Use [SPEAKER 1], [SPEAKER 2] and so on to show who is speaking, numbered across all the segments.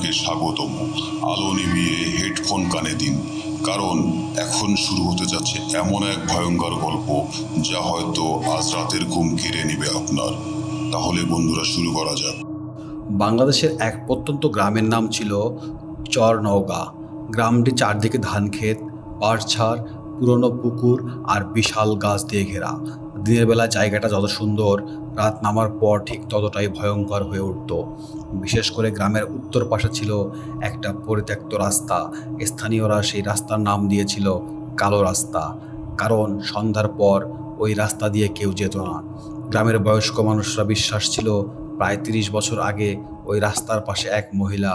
[SPEAKER 1] আপনাকে স্বাগতম। আলো নিভিয়ে হেডফোন কানে দিন, কারণ এখন শুরু হতে যাচ্ছে এমন এক ভয়ঙ্কর গল্প যা হয়তো আজ রাতের ঘুম কেড়ে নেবে আপনার। তাহলে বন্ধুরা, শুরু করা যাক।
[SPEAKER 2] বাংলাদেশের এক প্রত্যন্ত গ্রামের নাম ছিল চরনওগাঁ। গ্রামটি চারদিকে ধানক্ষেত, পাড়ছাড়, পুরনো পুকুর আর বিশাল গাছ দিয়ে ঘেরা। দিনের বেলা জায়গাটা যত সুন্দর, রাত নামার পর ঠিক ততটাই ভয়ঙ্কর হয়ে উঠত। বিশেষ করে গ্রামের উত্তর পাশে ছিল একটা পরিত্যক্ত রাস্তা। স্থানীয়রা সেই রাস্তার নাম দিয়েছিল কালো রাস্তা, কারণ সন্ধ্যার পর ওই রাস্তা দিয়ে কেউ যেত না। গ্রামের বয়স্ক মানুষরা বিশ্বাস ছিল প্রায় ৩০ বছর আগে ওই রাস্তার পাশে এক মহিলা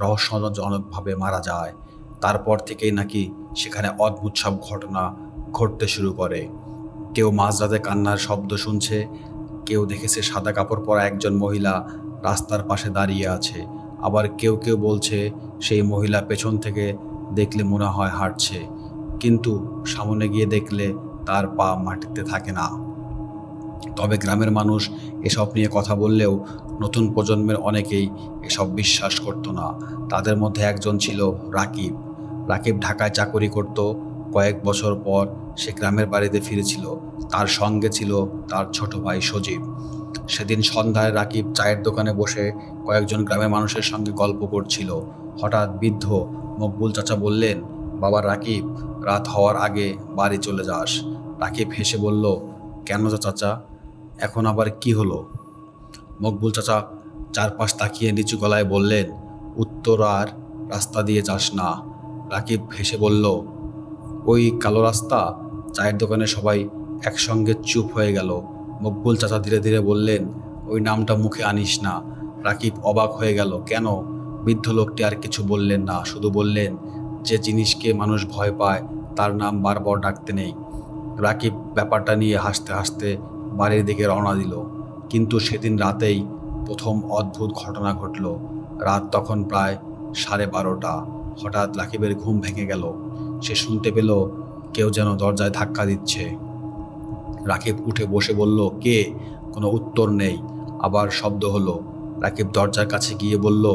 [SPEAKER 2] রহস্যজনকভাবে মারা যায়। তারপর থেকেই নাকি সেখানে অদ্ভুত সব ঘটনা ঘটতে শুরু করে। কেউ মাঝরাতে কান্নার শব্দ শুনছে, কেউ দেখেছে সাদা কাপড় পরা একজন মহিলা রাস্তার পাশে দাঁড়িয়ে আছে, আবার কেউ কেউ বলছে সেই মহিলা পেছন থেকে দেখলে মনে হয় হাঁটছে, কিন্তু সামনে গিয়ে দেখলে তার পা মাটিতে থাকে না। তবে গ্রামের মানুষ এসব নিয়ে কথা বললেও নতুন প্রজন্মের অনেকেই এসব বিশ্বাস করতো না। তাদের মধ্যে একজন ছিল রাকিব। রাকিব ঢাকায় চাকরি করত। কয়েক বছর পর সে গ্রামের বাড়িতে ফিরেছিল। তার সঙ্গে ছিল তার ছোট ভাই সজীব। সেদিন সন্ধ্যায় রাকিব চায়ের দোকানে বসে কয়েকজন গ্রামের মানুষের সঙ্গে গল্প করছিল। হঠাৎ বৃদ্ধ মকবুল চাচা বললেন, বাবা রাকিব, রাত হওয়ার আগে বাড়ি চলে যাস। রাকিব হেসে বলল, কেন চাচা, এখন আবার কি হলো? মকবুল চাচা চারপাশ তাকিয়ে নিচু গলায় বললেন, উত্তর আর রাস্তা দিয়ে যাস না। রাকিব হেসে বলল, ওই কালো রাস্তা? চায়ের দোকানে সবাই একসঙ্গে চুপ হয়ে গেল। মকবুল চাচা ধীরে ধীরে বললেন, ওই নামটা মুখে আনিস না। রাকিব অবাক হয়ে গেল। কেন? বৃদ্ধ লোকটি আর কিছু বললেন না, শুধু বললেন, যে জিনিসকে মানুষ ভয় পায় তার নাম বারবার ডাকতে নেই। রাকিব ব্যাপারটা নিয়ে হাসতে হাসতে বাড়ির দিকে রওনা দিল। কিন্তু সেদিন রাতেই প্রথম অদ্ভুত ঘটনা ঘটল। রাত তখন প্রায় 12:30। হঠাৎ রাকিবের ঘুম ভেঙে গেল। সে শুনতে পেল কেউ যেন দরজায় ধাক্কা দিচ্ছে। রাকিব উঠে বসে বলল, কে? কোনো উত্তর নেই। আবার শব্দ হলো। রাকিব দরজার কাছে গিয়ে বলল,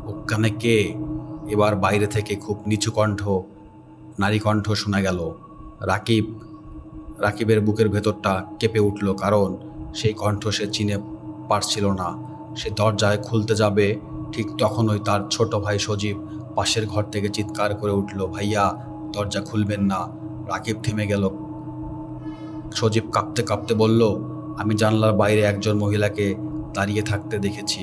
[SPEAKER 2] ওখানে কে? এবার বাইরে থেকে খুব নিচু কণ্ঠ, নারী কণ্ঠ শোনা গেল। রাকিব রাকিবের বুকের ভেতরটা কেঁপে উঠল, কারণ সেই কণ্ঠ সে চিনে পারছিল না। সে দরজায় খুলতে যাবে, ঠিক তখনই তার ছোট ভাই সজীব পাশের ঘর থেকে চিৎকার করে উঠল, ভাইয়া, দরজা খুলবেন না। রাকিব থেমে গেল। সজীব কাঁপতে কাঁপতে বলল, আমি জানলার বাইরে একজন মহিলাকে দাঁড়িয়ে থাকতে দেখেছি।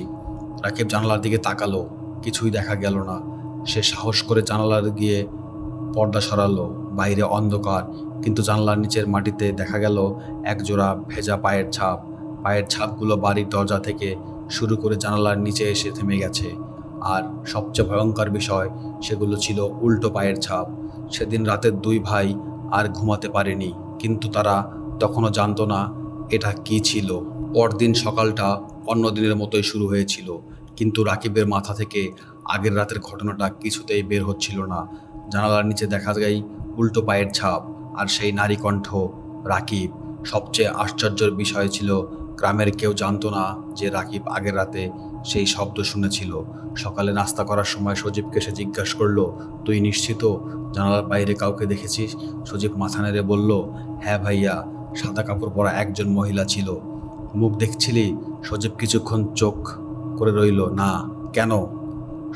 [SPEAKER 2] রাকিব জানালার দিকে তাকালো, কিছুই দেখা গেল না। সে সাহস করে জানালার গিয়ে পর্দা সরালো। বাইরে অন্ধকার, কিন্তু জানলার নিচের মাটিতে দেখা গেল একজোড়া ভেজা পায়ের ছাপ। পায়ের ছাপগুলো বাড়ির দরজা থেকে শুরু করে জানালার নিচে এসে থেমে গেছে। আর সবচেয়ে ভয়ঙ্কর বিষয়, সেগুলো ছিল উল্টো পায়ের ছাপ। সেদিন রাতের দুই ভাই আর ঘুমাতে পারেনি, কিন্তু তারা তখনও জানতো না এটা কি ছিল। পরদিন সকালটা অন্য দিনের মতোই শুরু হয়েছিল, কিন্তু রাকিবের মাথা থেকে আগের রাতের ঘটনাটা কিছুতেই বের হচ্ছিল না। জানালার নিচে দেখা যায় উল্টো পায়ের ছাপ আর সেই নারী কণ্ঠ, রাকিব। সবচেয়ে আশ্চর্যের বিষয় ছিল, গ্রামের কেউ জানতো না যে রাকিব আগের রাতে সেই শব্দ শুনেছিল। সকালে নাস্তা করার সময় সজীবকে সে জিজ্ঞাসা করলো, তুই নিশ্চিত জানালার বাইরে কাউকে দেখেছিস? সজীব মাথা নেড়ে বলল, হ্যাঁ ভাইয়া, সাদা কাপড় পরা একজন মহিলা ছিল। মুখ দেখছিলি? সজীব কিছুক্ষণ চোখ করে রইল। না। কেন?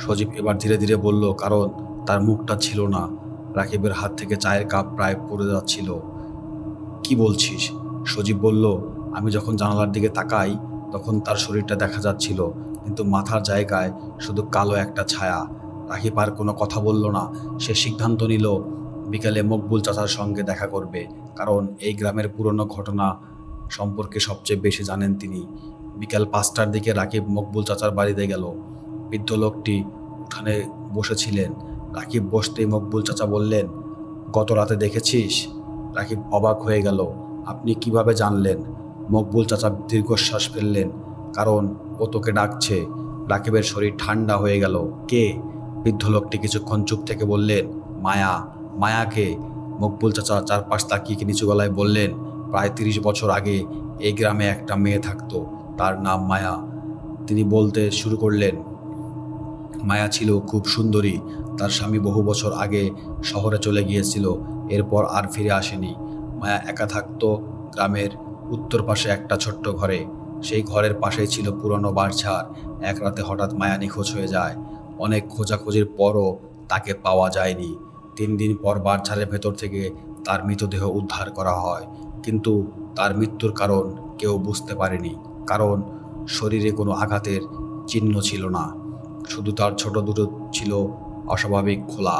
[SPEAKER 2] সজীব এবার ধীরে ধীরে বলল, কারণ তার মুখটা ছিল না। রাকিবের হাত থেকে চায়ের কাপ প্রায় পড়ে যাচ্ছিল। কি বলছিস? সজীব বলল, আমি যখন জানালার দিকে তাকাই তখন তার শরীরটা দেখা যাচ্ছিল, কিন্তু মাথার জায়গায় শুধু কালো একটা ছায়া। রাকিব আর কোনো কথা বলল না। সে সিদ্ধান্ত নিল বিকালে মকবুল চাচার সঙ্গে দেখা করবে, কারণ এই গ্রামের পুরনো ঘটনা সম্পর্কে সবচেয়ে বেশি জানেন তিনি। বিকাল 5টার দিকে রাকিব মকবুল চাচার বাড়িতে গেল। বৃদ্ধ লোকটি উঠানে বসেছিলেন। রাকিব বসতেই মকবুল চাচা বললেন, গত রাতে দেখেছিস? রাকিব অবাক হয়ে গেল। আপনি কিভাবে জানলেন? মকবুল চাচা দীর্ঘশ্বাস ফেললেন, কারণ ও তোকে ডাকছে। রাকিবের শরীর ঠান্ডা হয়ে গেল। কে? বৃদ্ধ লোকটি কিছুক্ষণ চুপ থেকে বললেন, মায়া। মায়াকে? মকবুল চাচা চারপাশ তাকিয়ে নিচু গলায় বললেন, প্রায় 30 বছর আগে এই গ্রামে একটা মেয়ে থাকতো, তার নাম মায়া। তিনি বলতে শুরু করলেন, মায়া ছিল খুব সুন্দরী। তার স্বামী বহু বছর আগে শহরে চলে গিয়েছিল, এরপর আর ফিরে আসেনি। মায়া একা থাকতো গ্রামের উত্তর পাশে একটা ছোট্ট ঘরে। সেই ঘরের পাশেই ছিল পুরনো বাড়ছার। এক রাতে হঠাৎ মায়া নিখোঁজ হয়ে যায়। অনেক খোঁজাখুঁজির পরও তাকে পাওয়া যায়নি। 3 দিন পর বাড়ছারের ভেতর থেকে তার মৃতদেহ উদ্ধার করা হয়, কিন্তু তার মৃত্যুর কারণ কেউ বুঝতে পারেনি। কারণ শরীরে কোনো আঘাতের চিহ্ন ছিল না, শুধু তার ছোট দুটো ছিল অস্বাভাবিক খোলা।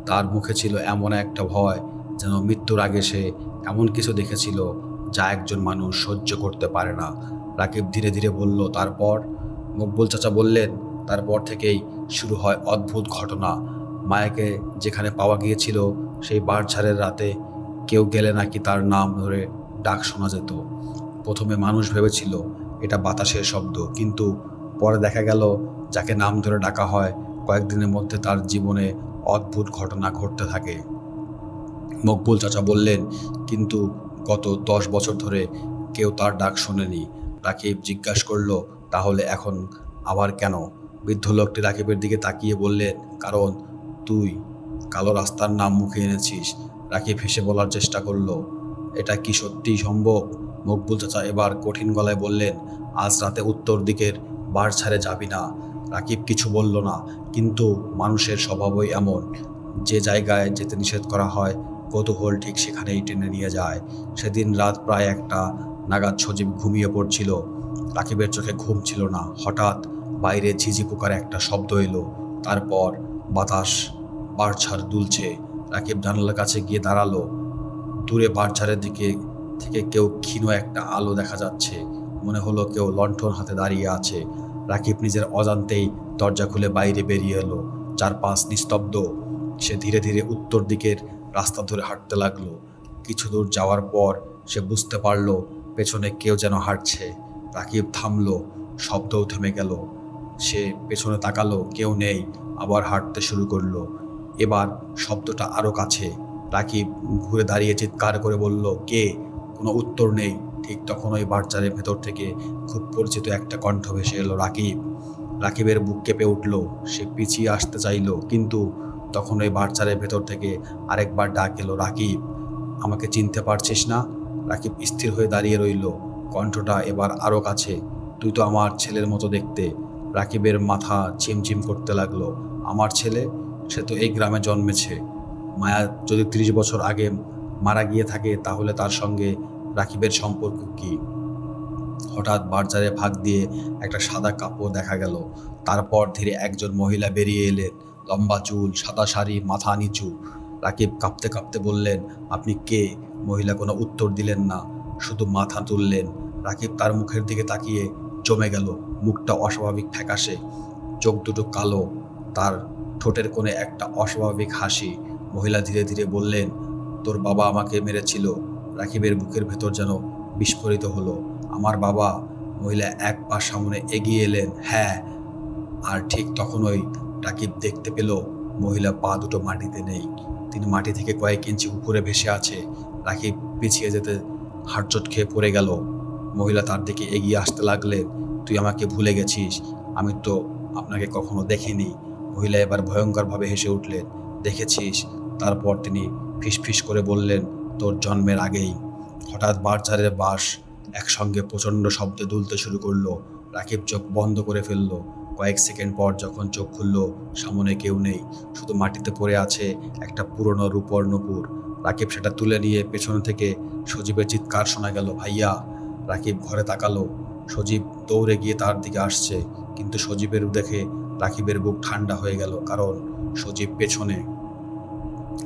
[SPEAKER 2] তার মুখে ছিল এমন একটা ভয়, যেন মৃত্যুর আগে সে এমন কিছু দেখেছিল যা একজন মানুষ সহ্য করতে পারে না। রাকিব ধীরে ধীরে বলল, তারপর? মকবুল চাচা বললেন, তারপর থেকেই শুরু হয় অদ্ভুত ঘটনা। মায়াকে যেখানে পাওয়া গিয়েছিল সেই বাঁশঝাড়ের রাতে কেউ গেলে নাকি তার নাম ধরে ডাক শোনা যেত। প্রথমে মানুষ ভেবেছিল এটা বাতাসের শব্দ, কিন্তু পরে দেখা গেল যাকে নাম ধরে ডাকা হয় কয়েকদিনের মধ্যে তার জীবনে অদ্ভুত ঘটনা ঘটতে থাকে। মকবুল চাচা বললেন, কিন্তু গত 10 বছর ধরে কেউ তার ডাক শোনেনি। রাকিব জিজ্ঞাসা করলো, তাহলে এখন আবার কেন? বৃদ্ধ লোকটি রাকিবের দিকে তাকিয়ে বললেন, কারণ তুই কালো রাস্তার নাম মুখে এনেছিস। রাকিব হেসে বলার চেষ্টা করলো, এটা কি সত্যিই সম্ভব? মকবুল চাচা এবার কঠিন গলায় বললেন, আজ রাতে উত্তর দিকের বাড়ছাড়ে যাবি না। রাকিব কিছু বলল না, কিন্তু মানুষের স্বভাবই এমন, যে জায়গায় যেতে নিষেধ করা হয় কৌতূহল ঠিক সেখানেই টেনে নিয়ে যায়। সেদিন রাত প্রায় 1টা নাগাদ সজীব ঘুমিয়ে পড়ছিল। রাকিবের চোখে ঘুম ছিল না। হঠাৎ বাইরে ঝিঝি পোকার একটা শব্দ এলো, তারপর বাতাস বাড়ছাড় দুলছে। রাকিব জানালার কাছে গিয়ে দাঁড়ালো। দূরে বাঁশঝাড়ের দিকে থেকে কেউ ক্ষীণ একটা আলো দেখা যাচ্ছে। মনে হলো কেউ লণ্ঠন হাতে দাঁড়িয়ে আছে। রাকিব নিজের অজান্তেই দরজা খুলে বাইরে বেরিয়ে এলো। চারপাশ নিস্তব্ধ। সে ধীরে ধীরে উত্তর দিকের রাস্তা ধরে হাঁটতে লাগলো। কিছু দূর যাওয়ার পর সে বুঝতে পারলো পেছনে কেউ যেন হাঁটছে। রাকিব থামলো, শব্দও থেমে গেল। সে পেছনে তাকালো, কেউ নেই। আবার হাঁটতে শুরু করলো। এবার শব্দটা আরো কাছে। রাকিব ঘুরে দাঁড়িয়ে চিৎকার করে বলল, কে? কোনো উত্তর নেই। ঠিক তখন ওই বাড়চারের ভেতর থেকে খুব পরিচিত একটা কণ্ঠ ভেসে এলো, রাকিব। রাকিবের বুক কেঁপে উঠল। সে পিছিয়ে আসতে চাইল, কিন্তু তখন ওই বাড়চারের ভেতর থেকে আরেকবার ডাক এলো, রাকিব, আমাকে চিনতে পারছিস না? রাকিব স্থির হয়ে দাঁড়িয়ে রইল। কণ্ঠটা এবার আরো কাছে, তুই তো আমার ছেলের মতো দেখতে। রাকিবের মাথা চিমচিম করতে লাগলো। আমার ছেলে? সে তো এই গ্রামে জন্মেছে। মায়া যদি 30 বছর আগে মারা গিয়ে থাকে, তাহলে তার সঙ্গে রাকিবের সম্পর্ক কি? হঠাৎ বাজারে ফাঁক দিয়ে একটা সাদা কাপড় দেখা গেল। তারপর ধীরে একজন মহিলা বেরিয়ে এলেন। লম্বা চুল, সাদা শাড়ি, মাথা নিচু। রাকিব কাঁপতে কাঁপতে বললেন, আপনি কে? মহিলা কোনো উত্তর দিলেন না, শুধু মাথা তুললেন। রাকিব তার মুখের দিকে তাকিয়ে জমে গেল। মুখটা অস্বাভাবিক ফ্যাকাশে, চোখ দুটো কালো, তার ঠোঁটের কোণে একটা অস্বাভাবিক হাসি। মহিলা ধীরে ধীরে বললেন, তোর বাবা আমাকে মেরেছিল। রাকিবের বুকের ভেতর যেন বিস্ফোরিত হলো। আমার বাবা? মহিলা এক পা সামনে এগিয়ে এলেন। হ্যাঁ। আর ঠিক তখনই রাকিব দেখতে পেল মহিলা পা দুটো মাটিতে নেই, তিনি মাটি থেকে কয়েক ইঞ্চি উপরে ভেসে আছে। রাকিব পিছিয়ে যেতে হাড়চোট খেয়ে পড়ে গেল। মহিলা তার দিকে এগিয়ে আসতে লাগলেন, তুই আমাকে ভুলে গেছিস, আমি তো আপনাকে কখনো দেখিনি। মহিলা এবার ভয়ঙ্করভাবে হেসে উঠলেন, দেখেছিস? তারপর তিনি ফিসফিস করে বললেন, তোর জন্মের আগেই। হঠাৎ বাঁশঝাড়ের বাঁশ একসঙ্গে প্রচণ্ড শব্দে দুলতে শুরু করলো। রাকিব চোখ বন্ধ করে ফেললো। কয়েক সেকেন্ড পর যখন চোখ খুলল, সামনে কেউ নেই, শুধু মাটিতে পড়ে আছে একটা পুরনো রূপোর নূপুর। রাকিব সেটা তুলে নিয়ে পেছনে থেকে সজীবের চিৎকার শোনা গেল, ভাইয়া! রাকিব ঘরে তাকালো। সজীব দৌড়ে গিয়ে তার দিকে আসছে, কিন্তু সজীবের দেখে রাকিবের বুক ঠান্ডা হয়ে গেল, কারণ সজীব পেছনে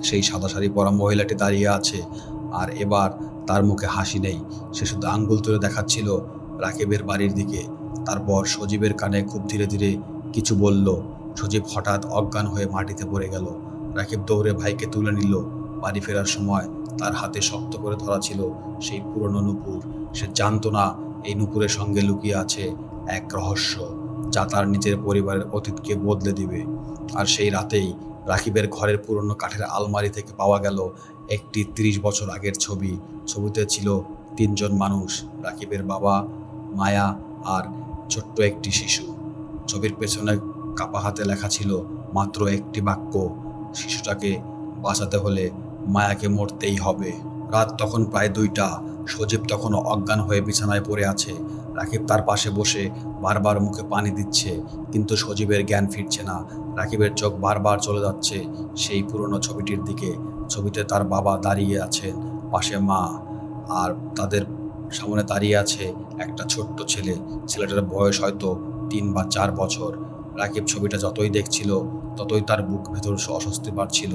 [SPEAKER 2] সেই সাদা শাড়ি পরা মহিলাটি দাঁড়িয়ে আছে। আর এবার তার মুখে হাসি নেই, সে শুধু আঙ্গুল তুলে দেখাচ্ছিল রাকিবের বাড়ির দিকে। তারপর সজীবের কানে খুব ধীরে ধীরে কিছু বলল। সজীব হঠাৎ অজ্ঞান হয়ে মাটিতে পড়ে গেল। রাকিব দৌড়ে ভাইকে তুলে নিল। বাড়ি ফেরার সময় তার হাতে শক্ত করে ধরা ছিল সেই পুরনো নূপুর। সে জানতো না এই নূপুরের সঙ্গে লুকিয়ে আছে এক রহস্য, যা তার নিজের পরিবারের অতীতকে বদলে দিবে। আর সেই রাতেই রাকিবের ঘরের পুরনো কাঠের আলমারি থেকে পাওয়া গেল একটি 30 বছর আগের ছবি। ছবিতে ছিল 3জন মানুষ, রাকিবের বাবা, মায়া আর ছোট্ট একটি শিশু। ছবির পেছনে কাপা হাতে লেখা ছিল মাত্র একটি বাক্য, শিশুটাকে বাঁচাতে হলে মায়াকে মরতেই হবে। রাত তখন প্রায় 2টা। সজীব তখনও অজ্ঞান হয়ে বিছানায় পড়ে আছে। রাকিব তার পাশে বসে বারবার মুখে পানি দিচ্ছে, কিন্তু সজীবের জ্ঞান ফিরছে না। রাকিবের চোখ বারবার চলে যাচ্ছে সেই পুরনো ছবিটির দিকে। ছবিতে তার বাবা দাঁড়িয়ে আছেন, পাশে মা, আর তাদের সামনে দাঁড়িয়ে আছে একটা ছোট্ট ছেলে। ছেলেটার বয়স হয়তো 3 বা 4 বছর। রাকিব ছবিটা যতই দেখছিল ততই তার বুক ভেতর অস্বস্তি বাড়ছিল,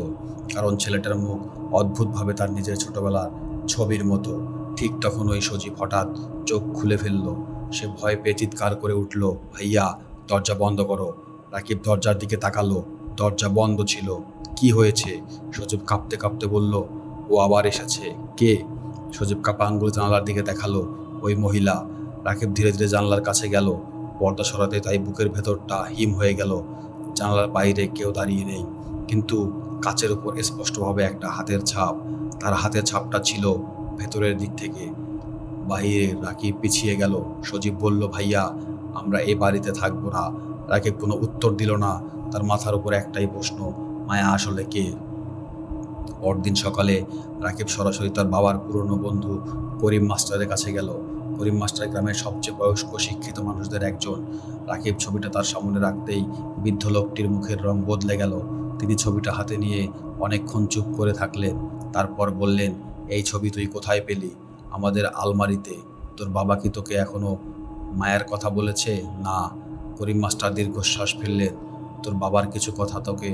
[SPEAKER 2] কারণ ছেলেটার মুখ অদ্ভুতভাবে তার নিজের ছোটবেলার ছবির মতো। ঠিক তখন ওই সজীব হঠাৎ চোখ খুলে ফেলল। সে ভয় পেয়ে চিৎকার করে উঠল, ভাইয়া, দরজা বন্ধ করো। রাকিব দরজার দিকে তাকালো, দরজা বন্ধ ছিল। কি হয়েছে? সজীব কাঁপতে কাঁপতে বলল, ও আবার এসেছে। কে? সজীব কাপা আঙ্গুল জানালার দিকে দেখালো, ওই মহিলা। রাকিব ধীরে ধীরে জানলার কাছে গেল। পর্দা সরাতে তাই বুকের ভেতরটা হিম হয়ে গেল। জানালার বাইরে কেউ দাঁড়িয়ে নেই, কিন্তু কাচের উপর স্পষ্টভাবে একটা হাতের ছাপ। তার হাতের ছাপটা ছিল ভেতরের দিক থেকে। বাইরে। রাকিব পিছিয়ে গেল। সজীব বলল, ভাইয়া, আমরা এ বাড়িতে থাকবো না। রাকিব কোনো উত্তর দিল না। তার মাথার উপর একটাই প্রশ্ন, মায়া আসলে কে? পরদিন সকালে রাকিব সরাসরি তার বাবার পুরনো বন্ধু করিম মাস্টারের কাছে গেল। করিম মাস্টার গ্রামের সবচেয়ে বয়স্ক শিক্ষিত মানুষদের একজন। রাকিব ছবিটা তার সামনে রাখতেই বৃদ্ধ লোকটির মুখের রং বদলে গেল। তিনি ছবিটা হাতে নিয়ে অনেকক্ষণ চুপ করে থাকলেন। তারপর বললেন, এই ছবি তুই কোথায় পেলি? আমাদের আলমারিতে। তোর বাবা কি তোকে এখনো মায়ের কথা বলেছে? না। করিম মাস্টার দীর্ঘশ্বাস ফেললেন। তোর বাবার কিছু কথা তোকে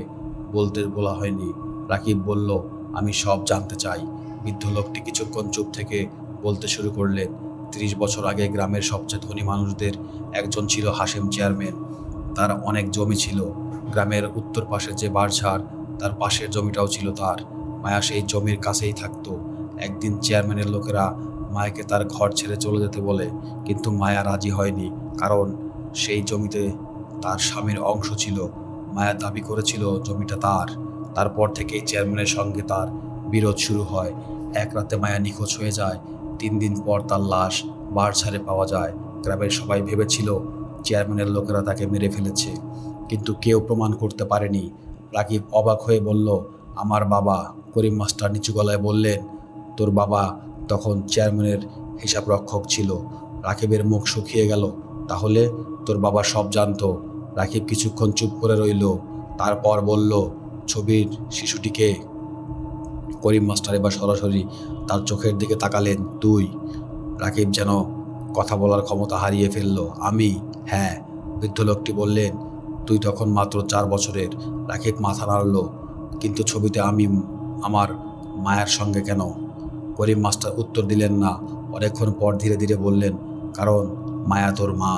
[SPEAKER 2] বলতে বলা হয়নি? রাকিব বলল, আমি সব জানতে চাই। বৃদ্ধ লোকটি কিছুক্ষণ চুপ থেকে বলতে শুরু করলেন, 30 বছর আগে গ্রামের সবচেয়ে ধনী মানুষদের একজন ছিল হাশেম চেয়ারম্যান। তার অনেক জমি ছিল। গ্রামের উত্তর পাশে যে বাড়ছাড়, তার পাশের জমিটাও ছিল তার। মায়া সেই জমির কাছেই থাকতো। একদিন চেয়ারম্যানের লোকেরা মায়াকে তার ঘর ছেড়ে চলে যেতে বলে, কিন্তু মায়া রাজি হয়নি, কারণ সেই জমিতে তার স্বামীর অংশ ছিল। মায়া দাবি করেছিল জমিটা তার। তারপর থেকেই চেয়ারম্যানের সঙ্গে তার বিরোধ শুরু হয়। এক রাতে মায়া নিখোঁজ হয়ে যায়। 3 দিন পর তার লাশ বাড়ছাড়ে পাওয়া যায়। গ্রামের সবাই ভেবেছিল চেয়ারম্যানের লোকেরা তাকে মেরে ফেলেছে, কিন্তু কেউ প্রমাণ করতে পারেনি। রাকিব অবাক হয়ে বলল, আমার বাবা? করিম মাস্টার নিচু গলায় বললেন, তোর বাবা তখন চেয়ারম্যানের হিসাব রক্ষক ছিল। রাকিবের মুখ শুকিয়ে গেল। তাহলে তোর বাবা সব জানতো? রাকিব কিছুক্ষণ চুপ করে রইল, তারপর বলল, ছবির শিশুটিকে? করিম মাস্টার এবার সরাসরি তার চোখের দিকে তাকালেন। তুই? রাকিব যেন কথা বলার ক্ষমতা হারিয়ে ফেলল। আমি? হ্যাঁ। বৃদ্ধ লোকটি বললেন, তুই তখন মাত্র 4 বছরের। রাকিব মাথা নাড়ল, কিন্তু ছবিতে আমি আমার মায়ের সঙ্গে কেন? করিম মাস্টার উত্তর দিলেন না। অনেকক্ষণ পর ধীরে ধীরে বললেন, কারণ মায়া তোর মা।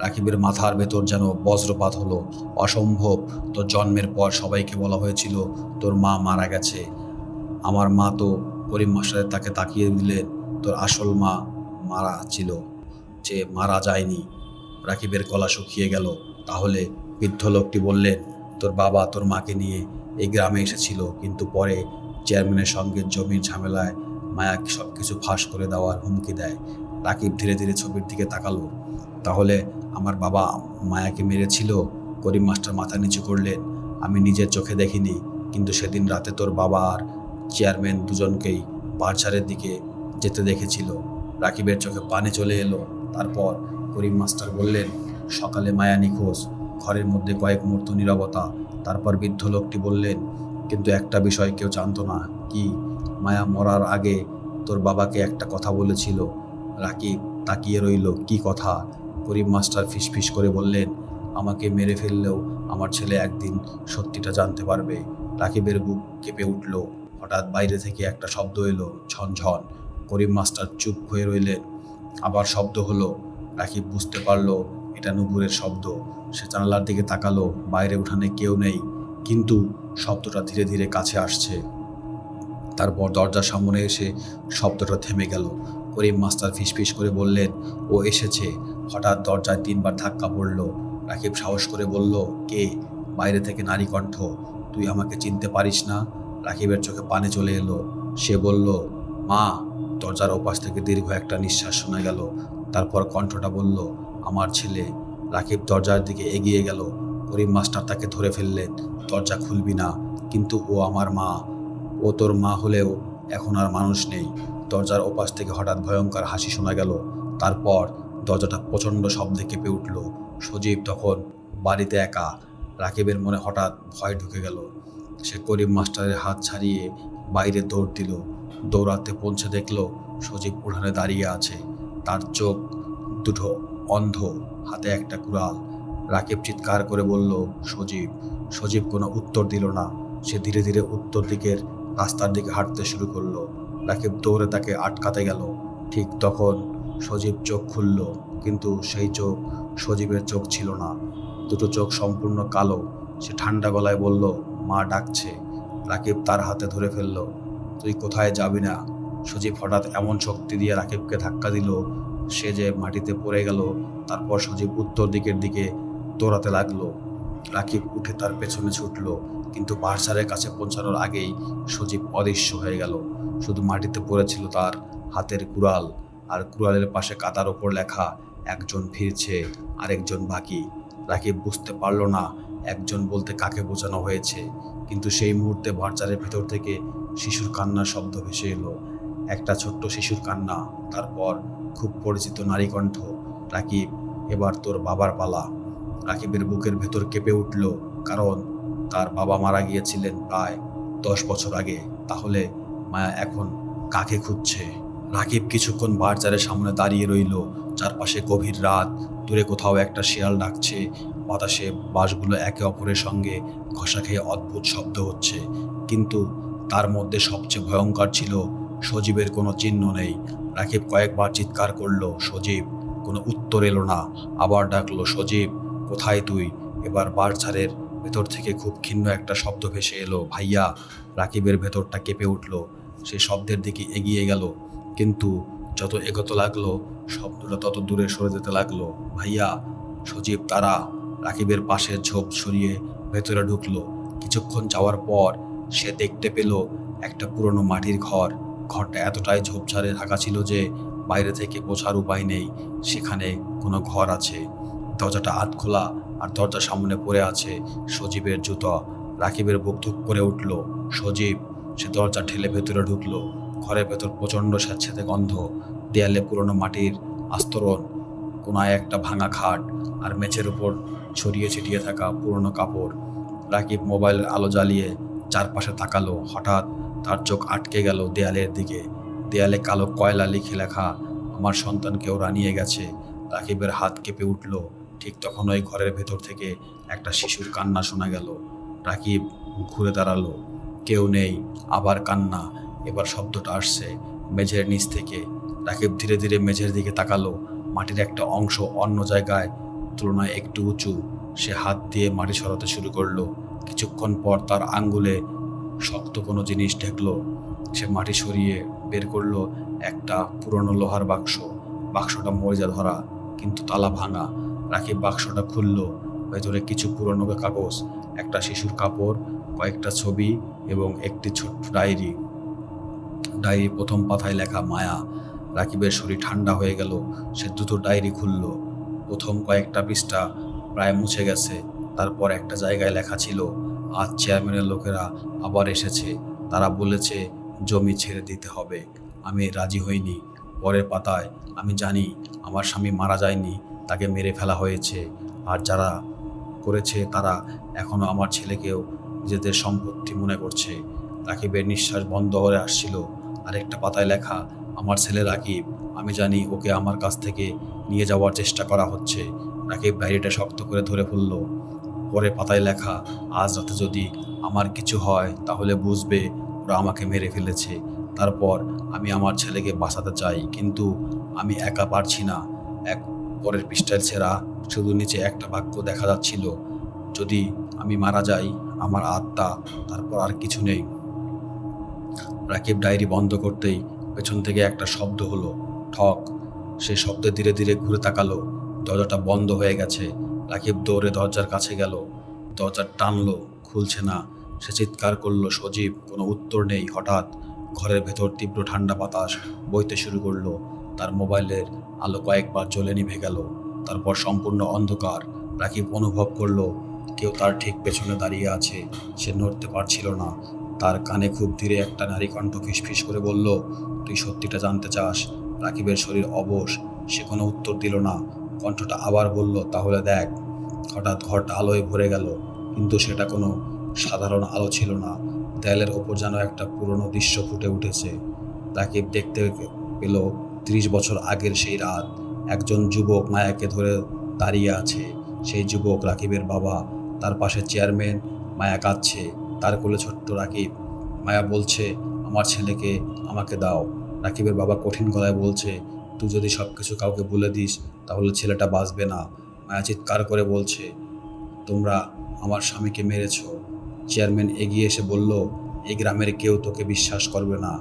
[SPEAKER 2] রাকিবের মাথার ভেতর যেন বজ্রপাত হলো। অসম্ভব! তোর জন্মের পর সবাইকে বলা হয়েছিল তোর মা মারা গেছে। আমার মা তো? করিম মাস্টারের তাকে তাকিয়ে দিলেন, তোর আসল মা মারা ছিল, যে মারা যায়নি। রাকিবের গলা শুকিয়ে গেল। তাহলে? বৃদ্ধ লোকটি বললেন, তোর বাবা তোর মাকে নিয়ে এই গ্রামে এসেছিল, কিন্তু পরে চেয়ারম্যানের সঙ্গে জমির ঝামেলায় মায়া সব কিছু ফাঁস করে দেওয়ার হুমকি দেয়। রাকিব ধীরে ধীরে ছবির দিকে তাকালো। তাহলে আমার বাবা মায়াকে মেরেছিল? করিম মাস্টার মাথা নিচু করলেন, আমি নিজের চোখে দেখিনি, কিন্তু সেদিন রাতে তোর বাবা আর চেয়ারম্যান দুজনকেই বাড়ছাড়ের দিকে যেতে দেখেছিল। রাকিবের চোখে পানি চলে এলো। তারপর করিম মাস্টার বললেন, সকালে মায়া নিখোঁজ। ঘরের মধ্যে কয়েক মুহূর্ত নীরবতা। তারপর বৃদ্ধ লোকটি বললেন, কিন্তু একটা বিষয় কেউ জানতো না। কি? মায়া মরার আগে তোর বাবাকে একটা কথা বলেছিল। রাকিব তাকিয়ে রইল। কি কথা? করিম মাস্টার ফিসফিস করে বললেন, আমাকে মেরে ফেললেও আমার ছেলে একদিন সত্যিটা জানতে পারবে। রাকিবের বুক কেঁপে উঠল। হঠাৎ বাইরে থেকে একটা শব্দ এলো, ঝনঝন। করিম মাস্টার চুপ হয়ে রইলেন। আবার শব্দ হলো। রাকিব বুঝতে পারল এটা নুপুরের শব্দ। সে জানালার দিকে তাকালো। বাইরে উঠানে কেউ নেই, কিন্তু শব্দটা ধীরে ধীরে কাছে আসছে। তারপর দরজার সামনে এসে শব্দটা থেমে গেল। করিম মাস্টার ফিসফিস করে বললেন, ও এসেছে। হঠাৎ দরজায় 3 বার ধাক্কা পড়ল। রাকিব সাহস করে বলল, কে? বাইরে থেকে নারী কণ্ঠ, তুই আমাকে চিনতে পারিস না? রাকিবের চোখে পানি চলে এলো। সে বলল, মা। দরজার ওপাশ থেকে দীর্ঘ একটা নিঃশ্বাস শোনা গেল। তারপর কণ্ঠটা বলল, আমার ছেলে। রাকিব দরজার দিকে এগিয়ে গেল। করিম মাস্টার তাকে ধরে ফেললেন। দরজা খুলবি না। কিন্তু ও আমার মা। ও তোর মা হলেও এখন আর মানুষ নেই। দরজার ওপাশ থেকে হঠাৎ ভয়ঙ্কর হাসি শোনা গেল। তারপর দরজাটা প্রচণ্ড শব্দে কেঁপে উঠল। সজীব তখন বাড়িতে একা। রাকিবের মনে হঠাৎ ভয় ঢুকে গেল। সে করিম মাস্টারের হাত ছাড়িয়ে বাইরে দৌড় দিল। দৌড়াতে পৌঁছে দেখল সজীব উঠানে দাঁড়িয়ে আছে। তার চোখ দুটো অন্ধ, হাতে একটা কুড়াল। রাকিব চিৎকার করে বলল, সজীব। সজীব কোনো উত্তর দিল না। সে ধীরে ধীরে উত্তর দিকের রাস্তার দিকে হাঁটতে শুরু করলো। রাকিব দৌড়ে তাকে আটকাতে গেল। ঠিক তখন সজীব চোখ খুলল, কিন্তু সেই চোখ সজীবের চোখ ছিল না। দুটো চোখ সম্পূর্ণ কালো। সে ঠান্ডা গলায় বলল, মা ডাকছে। রাকিব তার হাতে ধরে ফেলল। তুই কোথায় যাবি না। সজীব হঠাৎ এমন শক্তি দিয়ে রাকিবকে ধাক্কা দিল, সে যে মাটিতে পড়ে গেল। তারপর সজীব উত্তর দিকের দিকে দৌড়াতে লাগলো। রাকিব উঠে তার পেছনে ছুটল, কিন্তু বারসারের কাছে পৌঁছানোর আগেই সজীব অদৃশ্য হয়ে গেল। শুধু মাটিতে পড়েছিল তার হাতের কুড়াল, আর কুড়ালের পাশে কাদার ওপর লেখা, একজন ফিরছে, আরেকজন বাকি। রাকিব বুঝতে পারল না একজন বলতে কাকে বোঝানো হয়েছে, কিন্তু সেই মুহূর্তে বারসারের ভেতর থেকে শিশুর কান্নার শব্দ ভেসে এলো। একটা ছোট্ট শিশুর কান্না, তারপর খুব পরিচিত নারী কণ্ঠ, রাকিব, এবার তোর বাবার পালা। রাকিবের বুকের ভেতর কেঁপে উঠল, কারণ তার বাবা মারা গিয়েছিলেন প্রায় 10 বছর আগে। তাহলে মায়া এখন কাকে খুঁজছে? রাকিব কিছুক্ষণ বারজারের সামনে দাঁড়িয়ে রইল। চারপাশে গভীর রাত, দূরে কোথাও একটা শিয়াল ডাকছে। বাতাসে বাঁশগুলো একে অপরের সঙ্গে ঘষা খেয়ে অদ্ভুত শব্দ হচ্ছে। কিন্তু তার মধ্যে সবচেয়ে ভয়ঙ্কর ছিল সজীবের কোনো চিহ্ন নেই। রাকিব কয়েকবার চিৎকার করলো, সজীব। কোনো উত্তর এলো না। আবার ডাকলো, সজীব, কোথায় তুই? এবার বারঝাড়ের ভেতর থেকে খুব ক্ষীণ একটা শব্দ ভেসে এলো, ভাইয়া। রাকিবের ভেতরটা কেঁপে উঠল। সে শব্দের দিকে এগিয়ে গেল, কিন্তু যত এগোতে লাগলো শব্দটা তত দূরে সরে যেতে লাগলো। ভাইয়া। সজীব তারা। রাকিবের পাশের ঝোপ সরিয়ে ভেতরে ঢুকলো। কিছুক্ষণ যাওয়ার পর সে দেখতে পেল একটা পুরনো মাটির ঘর। ঘরটা এতটাই ঝোপঝাড়ে ঢাকা ছিল যে বাইরে থেকে বোঝার উপায় নেই সেখানে কোনো ঘর আছে। দরজাটা আধ খোলা, আর দরজার সামনে পড়ে আছে সজীবের জুতো। রাকিবের বুক ধুক করে উঠল। সজীব। সে দরজা ঠেলে ভেতরে ঢুকলো। ঘরের ভেতর প্রচণ্ড স্যাঁতস্যাঁতে গন্ধ। দেয়ালে পুরনো মাটির আস্তরণ, কোনায় একটা ভাঙা খাট, আর মেঝের উপর ছড়িয়ে ছিটিয়ে থাকা পুরনো কাপড়। রাকিব মোবাইলের আলো জ্বালিয়ে চারপাশে তাকালো। হঠাৎ তার চোখ আটকে গেল দেয়ালের দিকে। দেয়ালে কালো কয়লা লিখে লেখা, আমার সন্তানকে ওরা নিয়ে গেছে। রাকিবের হাত কেঁপে উঠল। ঠিক তখন ওই ঘরের ভেতর থেকে একটা শিশুর কান্না শোনা গেল। রাকিব ঘুরে দাঁড়ালো। কেউ নেই। আবার কান্না। এবার শব্দটা আসছে মেঝের নিচ থেকে। রাকিব ধীরে ধীরে মেঝের দিকে তাকালো। মাটির একটা অংশ অন্য জায়গায় তুলনায় একটু উঁচু। সে হাত দিয়ে মাটি সরাতে শুরু করলো। কিছুক্ষণ পর তার আঙ্গুলে শক্ত কোনো জিনিস ঠেকলো। সে মাটি সরিয়ে বের করলো একটা পুরনো লোহার বাক্স। বাক্সটা মরিচা ধরা, কিন্তু তালা ভাঙা। রাকিব বাক্সটা খুললো। ভেতরে কিছু পুরনো কাগজ, একটা শিশুর কাপড়, কয়েকটা ছবি এবং একটি ছোট্ট ডায়েরি। ডায়েরি প্রথম পাতায় লেখা, মায়া। রাকিবের শরীর ঠান্ডা হয়ে গেল। সে দ্রুত ডায়েরি খুলল। প্রথম কয়েকটা পৃষ্ঠা প্রায় মুছে গেছে। তারপর একটা জায়গায় লেখা ছিল, আজ চেয়ারম্যানের লোকেরা আবার এসেছে। তারা বলেছে জমি ছেড়ে দিতে হবে। আমি রাজি হইনি। পরের পাতায়, আমি জানি আমার স্বামী মারা যায়নি, তাকে মেরে ফেলা হয়েছে। আর যারা করেছে তারা এখনও আমার ছেলেকেও নিজেদের সম্পত্তি মনে করছে। রাকিবের নিঃশ্বাস বন্ধ হয়ে আসছিল। আরেকটা পাতায় লেখা, আমার ছেলে রাকিব, আমি জানি ওকে আমার কাছ থেকে নিয়ে যাওয়ার চেষ্টা করা হচ্ছে। রাকিব ডায়েরিটা শক্ত করে ধরে ফেলল। পরের পাতায় লেখা, আজ রাতে যদি আমার কিছু হয় তাহলে বুঝবে ওরা আমাকে মেরে ফেলেছে। তারপর আমি আমার ছেলেকে বাঁচাতে চাই, কিন্তু আমি একা পারছি না। এক পরের পৃষ্ঠায় ছেঁড়া, শুধু নিচে একটা বাক্য দেখা যাচ্ছিল, যদি আমি মারা যাই আমার আত্মা, তারপর আর কিছু নেই। রাকিব ডায়েরি বন্ধ করতেই পেছন থেকে একটা শব্দ হলো, ঠক। সে শব্দে ধীরে ধীরে ঘুরে তাকালো। দরজাটা বন্ধ হয়ে গেছে। রাকিব দৌড়ে দরজার কাছে গেল। দরজা টানলো, খুলছে না। সে চিৎকার করলো, সজীব। কোনো উত্তর নেই। হঠাৎ ঘরের ভেতর তীব্র ঠান্ডা বাতাস বইতে শুরু করলো। তার মোবাইলের আলো কয়েকবার জ্বলে নিভে গেল। তারপর সম্পূর্ণ অন্ধকার। রাকিব অনুভব করলো কেউ তার ঠিক পেছনে দাঁড়িয়ে আছে। সে নড়তে পারছিল না। তার কানে খুব ধীরে একটা নারী কণ্ঠ ফিসফিস করে বলল, তুই সত্যিটা জানতে চাস? রাকিবের শরীর অবশ। সে কোনো উত্তর দিল না। কণ্ঠটা আবার বলল, তাহলে দেখ। হঠাৎ ঘরটা আলোয় ভরে গেল, কিন্তু সেটা কোনো সাধারণ আলো ছিল না। দেয়ালের ওপর যেন একটা পুরনো দৃশ্য ফুটে উঠেছে। রাকিব দেখতে পেল 30 বছর আগের সেই রাত। একজন যুবক মায়াকে ধরে দাঁড়িয়ে আছে। সেই যুবক রাকিবের বাবা। তার পাশে চেয়ারম্যান। মায়া কাঁদছে, তার কোলে ছোট্ট রাকিব। মায়া বলছে, আমার ছেলেকে আমাকে দাও। রাকিবের বাবা কঠিন গলায় বলছে, তুই যদি সব কিছু কাউকে বলে দিস তাহলে ছেলেটা বাঁচবে না। মায়া চিৎকার করে বলছে, তোমরা আমার স্বামীকে মেরেছ। চেয়ারম্যান এগিয়ে এসে বলল, এই গ্রামের কেউ তোকে বিশ্বাস করবে না।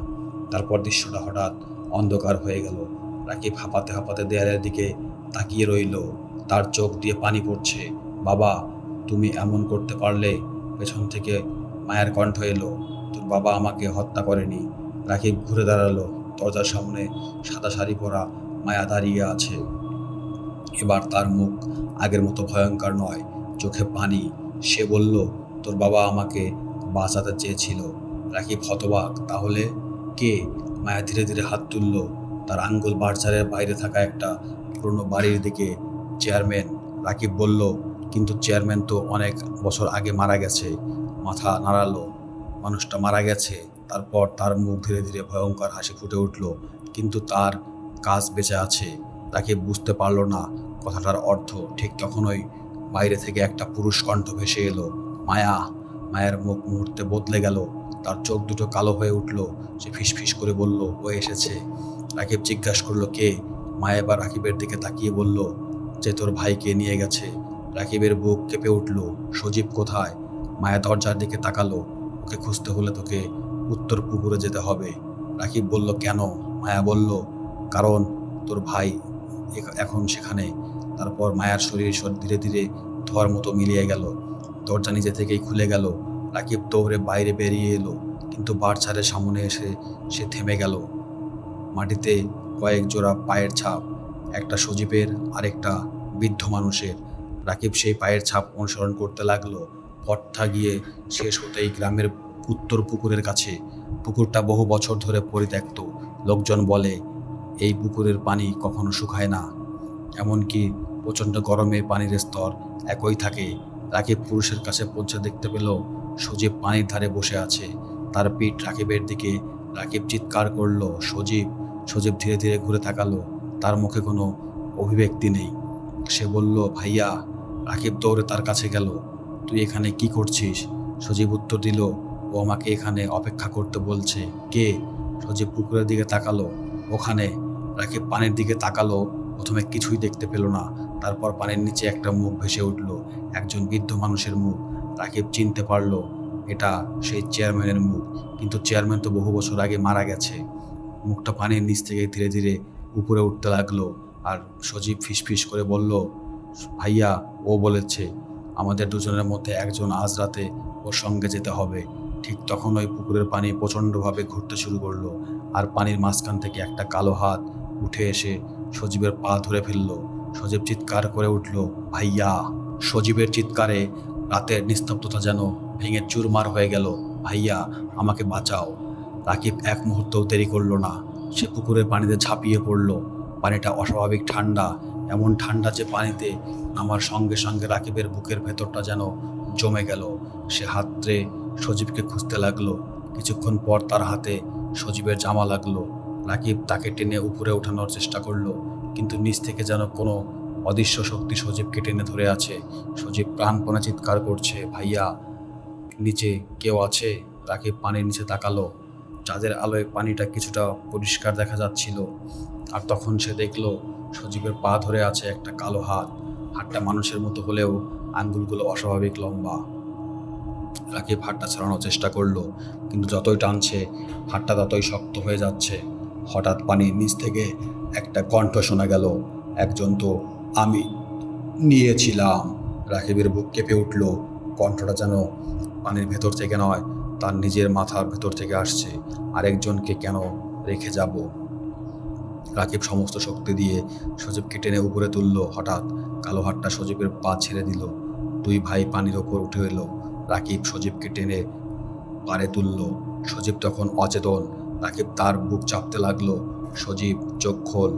[SPEAKER 2] তারপর দৃশ্যটা হঠাৎ অন্ধকার হয়ে গেল। রাকিব হাঁপাতে হাঁপাতে দেয়ালের দিকে তাকিয়ে রইল। তার চোখ দিয়ে পানি পড়ছে। বাবা, তুমি এমন করতে পারলে? পেছন থেকে মায়ের কণ্ঠ এলো, তোর বাবা আমাকে হত্যা করেনি। রাকিব ঘুরে দাঁড়ালো। দরজার সামনে সাদা শাড়ি পরা মায়া দাঁড়িয়ে আছে। এবার তার মুখ আগের মতো ভয়ঙ্কর নয়, চোখে পানি। সে বলল, তোর বাবা আমাকে বাঁচাতে চেয়েছিল। রাকিব হতবাক। তাহলে কে? মায়া ধীরে ধীরে হাত তুলল, তার আঙ্গুল বাড়ছাড়ের বাইরে থাকা একটা পুরনো বাড়ির দিকে। চেয়ারম্যান। রাকিব বলল, কিন্তু চেয়ারম্যান তো অনেক বছর আগে মারা গেছে। মাথা নাড়ালো। মানুষটা মারা গেছে। তারপর তার মুখ ধীরে ধীরে ভয়ঙ্কর হাসি ফুটে উঠল, কিন্তু তার কাজ বেঁচে আছে। রাকিব বুঝতে পারল না কথাটার অর্থ। ঠিক তখনই বাইরে থেকে একটা পুরুষ কণ্ঠ ভেসে এলো, মায়া। মায়ের মুখ মুহূর্তে বদলে গেল। তার চোখ দুটো কালো হয়ে উঠল। সে ফিসফিস করে বলল, ও এসেছে। রাকিব জিজ্ঞাসা করলো, কে? মায়া এবার রাকিবের দিকে তাকিয়ে বলল, যে তোর ভাইকে নিয়ে গেছে। রাকিবের বুক কেঁপে উঠল। সজীব কোথায়? মায়া দরজার দিকে তাকালো। ওকে খুঁজতে হলে তোকে উত্তর পুকুরে যেতে হবে। রাকিব বলল, কেন? মায়া বলল, কারণ তোর ভাই এখন সেখানে। তারপর মায়ার শরীর ধীরে ধীরে ধোয়ার মতো মিলিয়ে গেল। দরজা নিজে থেকেই খুলে গেল। রাকিব দৌড়ে বাইরে বেরিয়ে এলো, কিন্তু বাড়ছাড়ের সামনে এসে সে থেমে গেল। মাটিতে কয়েক জোড়া পায়ের ছাপ, একটা সজীবের আর একটা বৃদ্ধ মানুষের। রাকিব সেই পায়ের ছাপ অনুসরণ করতে লাগলো। পথটা গিয়ে শেষ হতেই গ্রামের উত্তর পুকুরের কাছে। পুকুরটা বহু বছর ধরে পরিত্যক্ত। লোকজন বলে এই পুকুরের পানি কখনো শুকায় না, এমনকি প্রচণ্ড গরমে পানির স্তর একই থাকে। রাকিব পুরুষের কাছে পৌঁছে দেখতে পেল সজীব পানির ধারে বসে আছে, তার পিঠ রাকিবের দিকে। রাকিব চিৎকার করলো, সজীব। সজীব ধীরে ধীরে ঘুরে তাকালো। তার মুখে কোনো অভিব্যক্তি নেই। সে বলল, ভাইয়া। রাকিব দৌড়ে তার কাছে গেল। তুই এখানে কি করছিস? সজীব উত্তর দিল, ও আমাকে এখানে অপেক্ষা করতে বলছে। কে? সজীব পুকুরের দিকে তাকালো। ওখানে। রাকিব পানির দিকে তাকালো। প্রথমে কিছুই দেখতে পেল না। তারপর পানির নিচে একটা মুখ ভেসে উঠল, একজন বৃদ্ধ মানুষের মুখ। রাকিব চিনতে পারল এটা সেই চেয়ারম্যানের মুখ, কিন্তু চেয়ারম্যান তো বহু বছর আগে মারা গেছে। মুখটা পানির নিচ থেকে ধীরে ধীরে উপরে উঠতে লাগলো। আর সজীব ফিসফিস করে বলল, ভাইয়া, ও বলেছে আমাদের দুজনের মধ্যে একজন আজ রাতে ওর সঙ্গে যেতে হবে। ঠিক তখন ওই পুকুরের পানি প্রচণ্ডভাবে ঘুরতে শুরু করলো, আর পানির মাঝখান থেকে একটা কালো হাত উঠে এসে সজীবের পা ধরে ফেললো। সজীব চিৎকার করে উঠল, ভাইয়া। সজীবের চিৎকারে রাতের নিস্তব্ধতা যেন ভেঙে চুরমার হয়ে গেল। ভাইয়া, আমাকে বাঁচাও। রাকিব এক মুহূর্তও দেরি করলো না। সে পুকুরের পানিতে ঝাঁপিয়ে পড়ল। পানিটা অস্বাভাবিক ঠান্ডা, এমন ঠান্ডা যে পানিতে নামার সঙ্গে সঙ্গে রাকিবের বুকের ভেতরটা যেন জমে গেল। সে হাতড়ে সজীবকে খুঁজতে লাগলো। কিছুক্ষণ পর তার হাতে সজীবের জামা লাগলো। রাকিব তাকে টেনে উপরে ওঠানোর চেষ্টা করলো, কিন্তু নিচ থেকে যেন কোনো অদৃশ্য শক্তি সজীবকে টেনে ধরে আছে। সজীব প্রাণপণে চিৎকার করছে, ভাইয়া, নিচে কেউ আছে? রাকিব পানির নিচে তাকালো। চাঁদের আলোয় পানিটা কিছুটা পরিষ্কার দেখা যাচ্ছিল। আর তখন সে দেখল সজীবের পা ধরে আছে একটা কালো হাত। হাতটা মানুষের মতো হলেও আঙ্গুলগুলো অস্বাভাবিক লম্বা। রাকিব হাতটা ছাড়ানোর চেষ্টা করলো, কিন্তু যতই টানছে হাতটা ততই শক্ত হয়ে যাচ্ছে। হঠাৎ পানির নিচ থেকে একটা কণ্ঠ শোনা গেল, একজন তো আমি নিয়েছিলাম। রাকিবের বুক কেঁপে উঠল। কণ্ঠটা যেন পানির ভেতর থেকে নয়, তার নিজের মাথার ভেতর থেকে আসছে। আরেকজনকে কেন রেখে যাব? রাকিব সমস্ত শক্তি দিয়ে সজীবকে টেনে উপরে তুলল। হঠাৎ কালো হাতটা সজীবের পা ছেড়ে দিল। দুই ভাই পানির ওপর উঠে এলো। রাকিব সজীবকে টেনে পাড়ে তুলল। সজীব তখন অচেতন। রাকিব তার বুক চাপতে লাগলো। সজীব, চোখ খোল।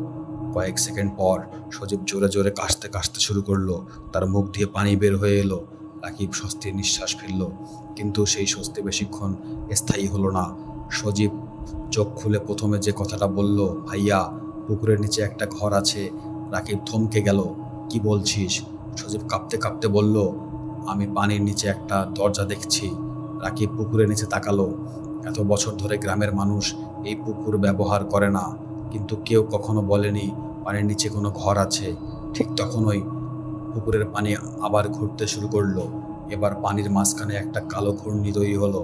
[SPEAKER 2] কয়েক সেকেন্ড পর সজীব জোরে জোরে কাশতে শুরু করলো। তার মুখ দিয়ে পানি বের হয়ে এলো। রাকিব স্বস্তির নিঃশ্বাস ফেলল, কিন্তু সেই স্বস্তি বেশিক্ষণ স্থায়ী হলো না। সজীব চোখ খুলে প্রথমে যে কথাটা বলল, ভাইয়া, পুকুরের নিচে একটা ঘর আছে। রাকিব থমকে গেল। কি বলছিস? সজীব কাঁপতে কাঁপতে বলল, আমি পানির নিচে একটা দরজা দেখছি। রাকিব পুকুরের নিচে তাকালো। এত বছর ধরে গ্রামের মানুষ এই পুকুর ব্যবহার করে না, কিন্তু কেউ কখনো বলেনি পানির নিচে কোনো ঘর আছে। ঠিক তখনই পুকুরের পানি আবার ঘুরতে শুরু করলো। এবার পানির মাঝখানে একটা কালো ঘূর্ণি তৈরি হলো,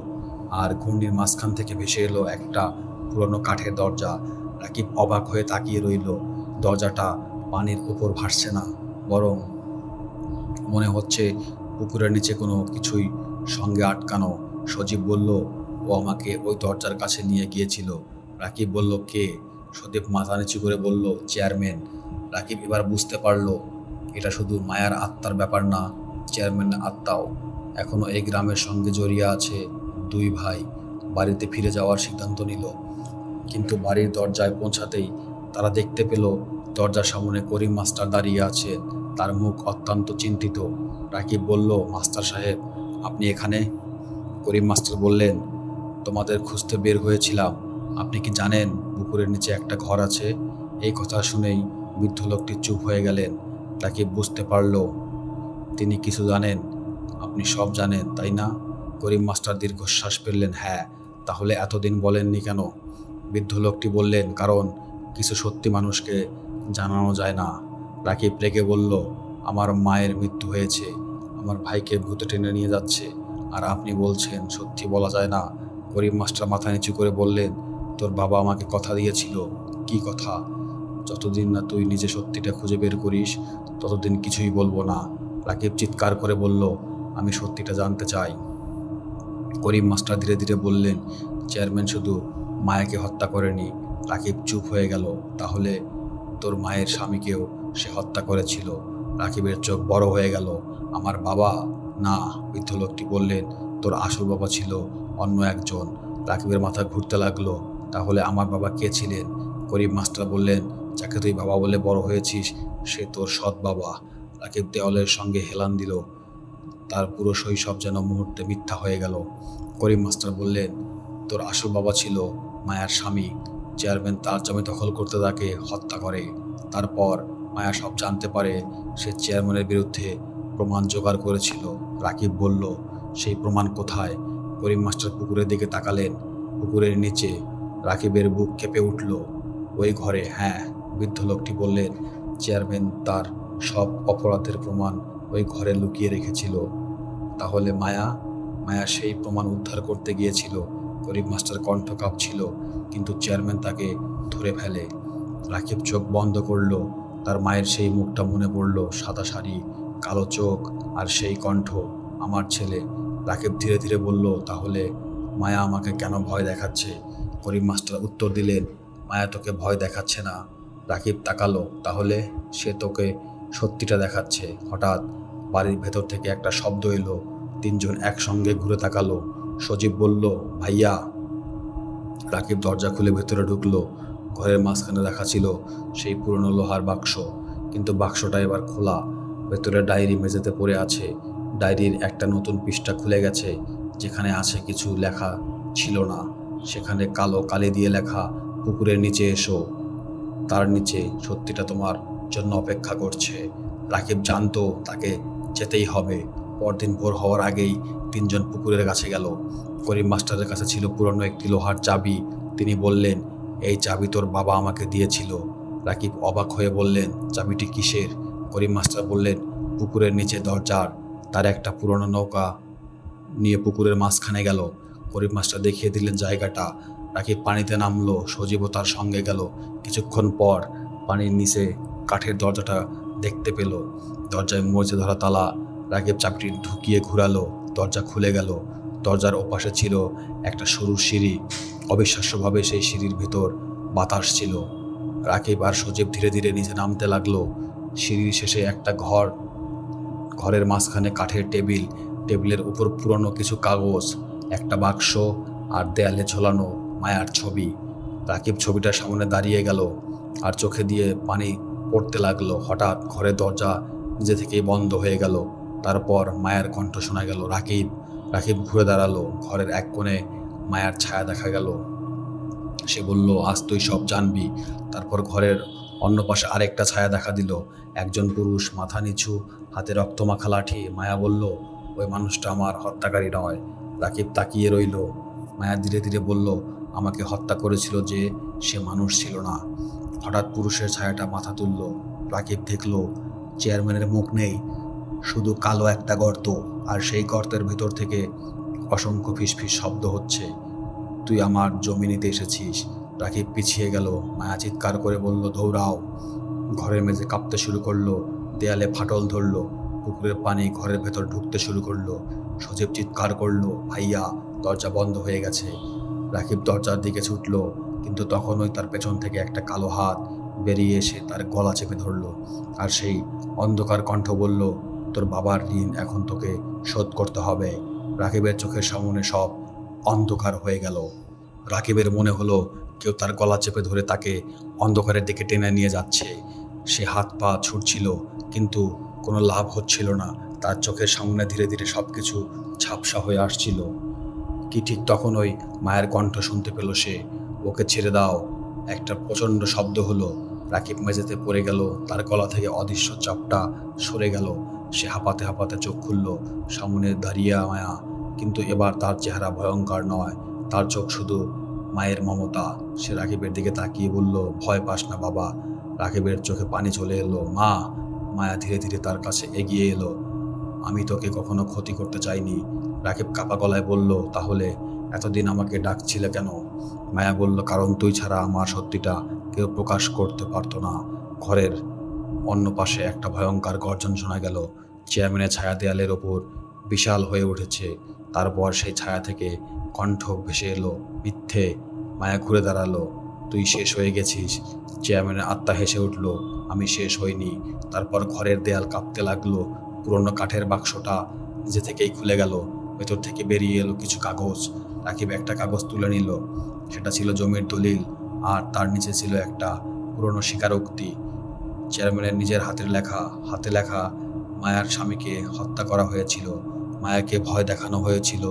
[SPEAKER 2] আর ঘূর্ণির মাঝখান থেকে ভেসে এলো একটা পুরনো কাঠের দরজা। রাকিব অবাক হয়ে তাকিয়ে রইল। দরজাটা পানির উপর ভাসছে না, বরং মনে হচ্ছে পুকুরের নিচে কোনো কিছুই সঙ্গে আটকানো। সজীব বলল, ও আমাকে ওই দরজার কাছে নিয়ে গিয়েছিল। রাকিব বলল, কে? সজীব মাথা নিচু করে বলল, চেয়ারম্যান। রাকিব এবার বুঝতে পারলো এটা শুধু মায়ার আত্মার ব্যাপার না, চেয়ারম্যানের আত্মাও এখনো এই গ্রামের সঙ্গে জড়িয়ে আছে। দুই ভাই বাড়িতে ফিরে যাওয়ার সিদ্ধান্ত নিল, কিন্তু বাড়ির দরজায় পৌঁছাতেই তারা দেখতে পেল দরজার সামনে করিম মাস্টার দাঁড়িয়ে আছে। তার মুখ অত্যন্ত চিন্তিত। রাকিব বলল, মাস্টার সাহেব, আপনি এখানে? করিম মাস্টার বললেন, তোমাদের খুঁজতে বের হয়েছিলাম। আপনি কি জানেন পুকুরের নিচে একটা ঘর আছে? এই কথা শুনেই বৃদ্ধ লোকটি চুপ হয়ে গেলেন। রাকিব বুঝতে পারল তিনি কিছু জানেন। আপনি সব জানেন, তাই না? করিম মাস্টার দীর্ঘশ্বাস ফেললেন। হ্যাঁ। তাহলে এতদিন বলেননি কেন? বৃদ্ধ লোকটি বললেন, কারণ কিছু সত্যি মানুষকে জানানো যায় না। রাকিব রেগে বলল, আমার মায়ের মৃত্যু হয়েছে, আমার ভাইকে ভূতে টেনে নিয়ে যাচ্ছে, আর আপনি বলছেন সত্যি বলা যায় না? করিম মাস্টার মাথা নিচু করে বললেন, তোর বাবা আমাকে কথা দিয়েছিল। কি কথা? যতদিন না তুই নিজে সত্যিটা খুঁজে বের করিস, ততদিন কিছুই বলবো না। রাকিব চিৎকার করে বলল, আমি সত্যিটা জানতে চাই। করিম মাস্টার ধীরে ধীরে বললেন, চেয়ারম্যান শুধু মায়াকে হত্যা করেনি। রাকিব চুপ হয়ে গেল। তাহলে তোর মায়ের স্বামীকেও সে হত্যা করেছিল? রাকিবের চোখ বড় হয়ে গেল। আমার বাবা? না, বৃদ্ধ লোকটি বললেন, তোর আসল বাবা ছিল অন্য একজন। রাকিবের মাথা ঘুরতে লাগলো। তাহলে আমার বাবা কে ছিলেন? করিম মাস্টার বললেন, যাকে তুই বাবা বলে বড় হয়েছিস, সে তোর সৎ বাবা। রাকিব দেওয়ালের সঙ্গে হেলান দিল। তার পুরো শৈশব যেন মুহূর্তে মিথ্যা হয়ে গেল। করিম মাস্টার বললেন, তোর আসল বাবা ছিল মায়ার স্বামী। চেয়ারম্যান তার জমি দখল করতে তাকে হত্যা করে। তারপর মায়া সব জানতে পারে। সে চেয়ারম্যানের বিরুদ্ধে প্রমাণ জোগাড় করেছিল। রাকিব বলল, সেই প্রমাণ কোথায়? করিম মাস্টার পুকুরের দিকে তাকালেন। পুকুরের নিচে। রাকিবের বুক কেঁপে উঠল। ওই ঘরে? হ্যাঁ, বৃদ্ধ লোকটি বললেন, চেয়ারম্যান তার সব অপরাধের প্রমাণ ওই ঘরে লুকিয়ে রেখেছিল। তাহলে মায়া? মায়া সেই প্রমাণ উদ্ধার করতে গিয়েছিল। করিম মাস্টার কণ্ঠ কাঁপছিল, কিন্তু চেয়ারম্যান তাকে ধরে ফেলে। রাকিব চোখ বন্ধ করল। তার মায়ের সেই মুখটা মনে পড়ল, সাদা শাড়ি, কালো চোখ, আর সেই কণ্ঠ, আমার ছেলে। রাকিব ধীরে ধীরে বলল, তাহলে মায়া আমাকে কেন ভয় দেখাচ্ছে? করিম মাস্টার উত্তর দিলেন, মায়া তোকে ভয় দেখাচ্ছে না। রাকিব তাকালো, তাহলে? সে তোকে সত্যিটা দেখাচ্ছে। হঠাৎ বাড়ির ভেতর থেকে একটা শব্দ এলো। তিনজন একসঙ্গে ঘুরে তাকালো। সজীব বলল, ভাইয়া। রাকিব দরজা খুলে ভেতরে ঢুকলো। ঘরের মাঝখানে রাখা ছিল সেই পুরনো লোহার বাক্স, কিন্তু বাক্সটা এবার খোলা। ভেতরে ডায়েরি মেঝেতে পড়ে আছে। ডায়েরির একটা নতুন পৃষ্ঠা খুলে গেছে। যেখানে আছে কিছু লেখা ছিল না। সেখানে কালো কালি দিয়ে লেখা, পুকুরের নিচে এসো, তার নিচে সত্যিটা তোমার জন্য অপেক্ষা করছে। রাকিব জানতো তাকে যেতেই হবে। পরদিন ভোর হওয়ার আগেই তিনজন পুকুরের কাছে গেল। করিম মাস্টারের কাছে ছিল পুরনো একটি লোহার চাবি। তিনি বললেন, এই চাবি তোর বাবা আমাকে দিয়েছিল। রাকিব অবাক হয়ে বললেন, চাবিটি কিসের? করিম মাস্টার বললেন, পুকুরের নিচে দরজার। তার একটা পুরনো নৌকা নিয়ে পুকুরের মাঝখানে গেল। করিম মাস্টার দেখিয়ে দিলেন জায়গাটা। রাকিব পানিতে নামলো। সজীবও তার সঙ্গে গেল। কিছুক্ষণ পর পানির নিচে কাঠের দরজাটা দেখতে পেল। দরজায় মরচে ধরা তালা। রাকিব চাবিটি ঢুকিয়ে ঘুরালো। দরজা খুলে গেল। দরজার ওপাশে ছিল একটা সরু সিঁড়ি। অবিশ্বাস্যভাবে সেই সিঁড়ির ভেতর বাতাস ছিল। রাকিব আর সজীব ধীরে ধীরে নিচে নামতে লাগলো। সিঁড়ির শেষে একটা ঘরের মাঝখানে কাঠের টেবিল, টেবিলের উপর পুরনো কিছু কাগজ, একটা বাক্স আর দেয়ালে ঝোলানো মায়ার ছবি। রাকিব ছবিটার সামনে দাঁড়িয়ে গেল আর চোখে দিয়ে পানি পড়তে লাগলো। হঠাৎ ঘরের দরজা নিজে থেকেই বন্ধ হয়ে গেল। তারপর মায়ের কণ্ঠ শোনা গেল, রাকিব। রাকিব ঘুরে দাঁড়ালো। ঘরের এক কোণে মায়ার ছায়া দেখা গেল। সে বলল, আজ তুই সব জানবি। তারপর ঘরের অন্য পাশে আরেকটা ছায়া দেখা দিল, একজন পুরুষ, মাথা নিচু, হাতে রক্তমাখা লাঠি। মায়া বলল, ওই মানুষটা আমার হত্যাকারী নয়। রাকিব তাকিয়ে রইল। মায়া ধীরে ধীরে বলল, আমাকে হত্যা করেছিল যে, সে মানুষ ছিল না। হঠাৎ পুরুষের ছায়াটা মাথা তুলল। রাকিব দেখল চেয়ারম্যানের মুখ নেই, শুধু কালো একটা গর্ত, আর সেই গর্তের ভেতর থেকে অসংখ্য ফিসফিস শব্দ হচ্ছে। তুই আমার জমি নিতে এসেছিস। রাকিব পিছিয়ে গেল। মায়া চিৎকার করে বলল, দৌড়াও। ঘরের মেঝে কাঁপতে শুরু করলো, দেয়ালে ফাটল ধরলো, পুকুরের পানি ঘরের ভেতর ঢুকতে শুরু করলো। সজীব চিৎকার করলো, ভাইয়া, দরজা বন্ধ হয়ে গেছে। রাকিব দরজার দিকে ছুটল, কিন্তু তখনই তার পেছন থেকে একটা কালো হাত বেরিয়ে এসে তার গলা চেপে ধরলো। আর সেই অন্ধকার কণ্ঠ বলল, তোর বাবার ঋণ এখন তোকে শোধ করতে হবে। রাকিবের চোখের সামনে সব অন্ধকার হয়ে গেল। রাকিবের মনে হলো কেউ তার গলা চেপে ধরে তাকে অন্ধকারের দিকে টেনে নিয়ে যাচ্ছে। সে হাত পা ছুটছিল, কিন্তু কোনো লাভ হচ্ছিল না। তার চোখের সামনে ধীরে ধীরে সবকিছু ঝাপসা হয়ে আসছিল। কি ঠিক তখনই মায়ের কণ্ঠ শুনতে পেল সে, ওকে ছেড়ে দাও। একটা প্রচণ্ড শব্দ হলো। রাকিব মেঝেতে পড়ে গেল। তার গলা থেকে অদৃশ্য চাপটা সরে গেল। সে হাঁপাতে হাঁপাতে চোখ খুলল। সামনে দাঁড়িয়ে মায়া, কিন্তু এবার তার চেহারা ভয়ঙ্কর নয়, তার চোখ শুধু মায়ের মমতা। সে রাকিবের দিকে তাকিয়ে বলল, ভয় পাস না বাবা। রাকিবের চোখে পানি চলে এলো। মা। মায়া ধীরে ধীরে তার কাছে এগিয়ে এলো। আমি তোকে কখনো ক্ষতি করতে চাইনি। রাকিব কাপা গলায় বলল, তাহলে এতদিন আমাকে ডাকছিলে কেন? মায়া বলল, কারণ তুই ছাড়া আমার সত্যিটা কেউ প্রকাশ করতে পারতো না। ঘরের অন্য পাশে একটা ভয়ঙ্কর গর্জন শোনা গেল। চেয়ারম্যানের ছায়া দেয়ালের ওপর বিশাল হয়ে উঠেছে। তারপর সেই ছায়া থেকে কণ্ঠ ভেসে এলো, মিথ্যে। মায়া ঘুরে দাঁড়ালো। তুই শেষ হয়ে গেছিস। চেয়ারম্যানের আত্মা হেসে উঠল, আমি শেষ হইনি। তারপর ঘরের দেয়াল কাঁপতে লাগলো। পুরনো কাঠের বাক্সটা নিজে থেকেই খুলে গেল। ভেতর থেকে বেরিয়ে এলো কিছু কাগজ। রাকিব একটা কাগজ তুলে নিল। সেটা ছিল জমির দলিল, আর তার নিচে ছিল একটা পুরনো স্বীকারোক্তি, চেয়ারম্যানের নিজের হাতে লেখা। মায়ার স্বামীকে হত্যা করা হয়েছিল, মায়াকে ভয় দেখানো হয়েছিল,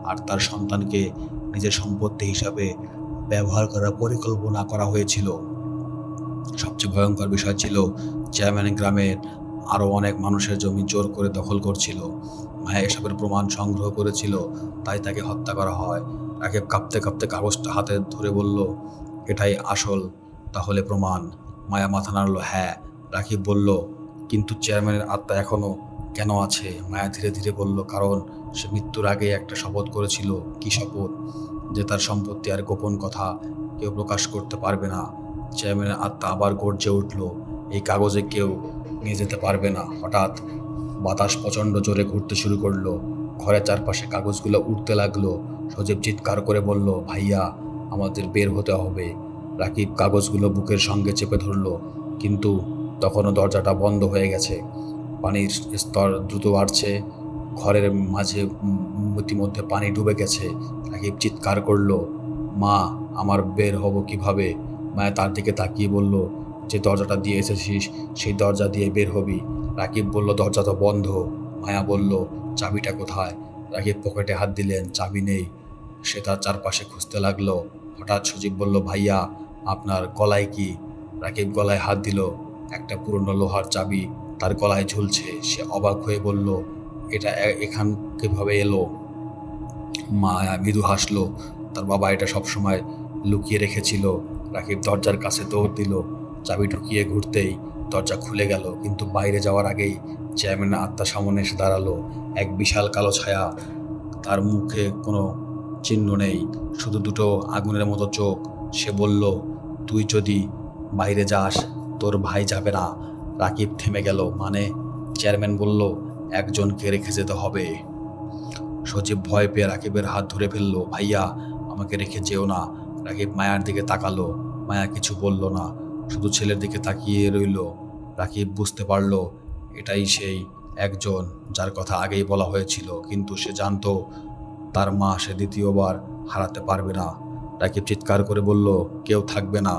[SPEAKER 2] আর তার সন্তানকে নিজের সম্পত্তি হিসাবে ব্যবহার করার পরিকল্পনা করা হয়েছিল। সবচেয়ে ভয়ঙ্কর বিষয় ছিল, চেয়ারম্যান গ্রামের আরও অনেক মানুষের জমি জোর করে দখল করছিল। মায়া এসবের প্রমাণ সংগ্রহ করেছিল, তাই তাকে হত্যা করা হয়। রাকিব কাঁপতে কাঁপতে কাগজটা হাতে ধরে বলল, এটাই আসল তাহলে প্রমাণ? মায়া মাথা নাড়ল, হ্যাঁ। রাকিব বলল, কিন্তু চেয়ারম্যানের আত্মা এখনো কেন আছে? মায়া ধীরে ধীরে বলল, কারণ সে মৃত্যুর আগে একটা শপথ করেছিল। কি শপথ? যে তার সম্পত্তি আর গোপন কথা কেউ প্রকাশ করতে পারবে না। চেয়ারম্যানের আত্মা আবার গর্জে উঠল, এই কাগজে কেউ নিয়ে যেতে পারবে না। হঠাৎ বাতাস প্রচণ্ড জোরে ঘুরতে শুরু করলো। ঘরের চারপাশে কাগজগুলো উঠতে লাগলো। সজীব চিৎকার করে বলল, ভাইয়া, আমাদের বের হতে হবে। রাকিব কাগজগুলো বুকের সঙ্গে চেপে ধরল, কিন্তু তখনও দরজাটা বন্ধ হয়ে গেছে। পানির স্তর দ্রুত বাড়ছে। ঘরের মাঝে ইতিমধ্যে পানি ডুবে গেছে। রাকিব চিৎকার করলো, মা, আমার বের হব কিভাবে? মায়া তার দিকে তাকিয়ে বলল, যে দরজাটা দিয়ে এসেছিস সেই দরজা দিয়ে বের হবি। রাকিব বলল, দরজা তো বন্ধ। মায়া বলল, চাবিটা কোথায়? রাকিব পকেটে হাত দিলেন, চাবি নেই। সে তার চারপাশে খুঁজতে লাগলো। হঠাৎ সজীব বলল, ভাইয়া, আপনার গলায় কি? রাকিব গলায় হাত দিল। একটা পুরনো লোহার চাবি তার গলায় ঝুলছে। সে অবাক হয়ে বলল, এটা এখান কিভাবে এলো? মায়া মৃদু হাসলো, তার বাবা এটা সবসময় লুকিয়ে রেখেছিল। রাকিব দরজার কাছে দৌড় দিল। চাবি ঢুকিয়ে ঘুরতেই দরজা খুলে গেল, কিন্তু বাইরে যাওয়ার আগেই চেয়ারম্যানের আত্মা সামনে এসে দাঁড়ালো। এক বিশাল কালো ছায়া, তার মুখে কোনো চিহ্ন নেই, শুধু দুটো আগুনের মতো চোখ। সে বলল, তুই যদি বাইরে যাস তোর ভাই যাবে না। রাকিব থেমে গেল। মানে? চেয়ারম্যান বলল, একজনকে রেখে যেতে হবে। সজীব ভয় পেয়ে রাকিবের হাত ধরে ফেলল, ভাইয়া, আমাকে রেখে যেও না। রাকিব মায়ার দিকে তাকালো। মায়া কিছু বলল না, শুধু ছেলের দিকে তাকিয়ে রইল। রাকিব বুঝতে পারল, এটাই সেই একজন, যার কথা আগেই বলা হয়েছিল, কিন্তু সে জানতো তার মা সে দ্বিতীয়বার হারাতে পারবে না। রাকিব চিৎকার করে বলল, কেউ থাকবে না।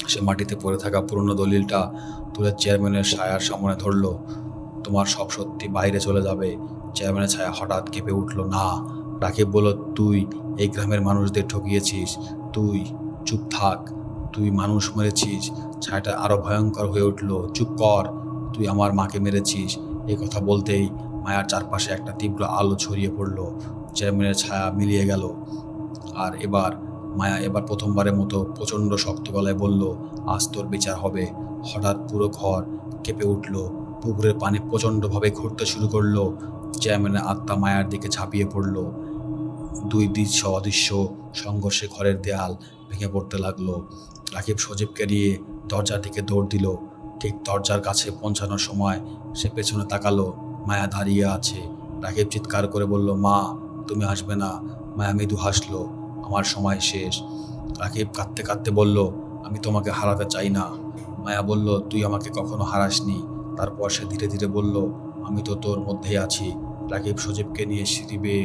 [SPEAKER 2] সে মাটিতে পড়ে থাকা পুরনো দলিলটা তুলে চেয়ারম্যানের ছায়ার সামনে ধরল। তোমার সব সত্যি বাইরে চলে যাবে। চেয়ারম্যানের ছায়া হঠাৎ কেঁপে উঠল। না। রাকিব বলল, তুই এই গ্রামের মানুষদের ঠকিয়েছিস। তুই চুপ থাক। তুই মানুষ মেরেছিস। ছায়াটা আরো ভয়ঙ্কর হয়ে উঠল। চুপ কর। তুই আমার মাকে মেরেছিস। এই কথা বলতেই মায়ার চারপাশে একটা তীব্র আলো ছড়িয়ে পড়ল। চেয়ারম্যানের ছায়া মিলিয়ে গেল। আর মায়া প্রথমবারের মতো প্রচণ্ড শক্ত গলায় বলল, আজ তোর বিচার হবে। হঠাৎ পুরো ঘর কেঁপে উঠল। পুকুরের পানি প্রচণ্ডভাবে ঘুরতে শুরু করলো। চেয়ারম্যানের আত্মা মায়ার দিকে ঝাঁপিয়ে পড়ল। দুই অদৃশ্য সংঘর্ষে ঘরের দেয়াল ভেঙে পড়তে লাগলো। রাকিব সজীবকে নিয়ে দরজার দিকে দৌড় দিল। ঠিক দরজার কাছে পৌঁছানোর সময় সে পেছনে তাকালো। মায়া দাঁড়িয়ে আছে। রাকিব চিৎকার করে বলল, মা, তুমি আসবে না? মায়া মৃদু হাসলো। আমার সময় শেষ। রাকিব কাঁদতে কাঁদতে বলল, আমি তোমাকে হারাতে চাই না। মায়া বলল, তুই আমাকে কখনো হারাসনি। তারপর সে ধীরে ধীরে বলল, আমি তো তোর মধ্যেই আছি। রাকিব সজীবকে নিয়ে সিঁড়ি বেয়ে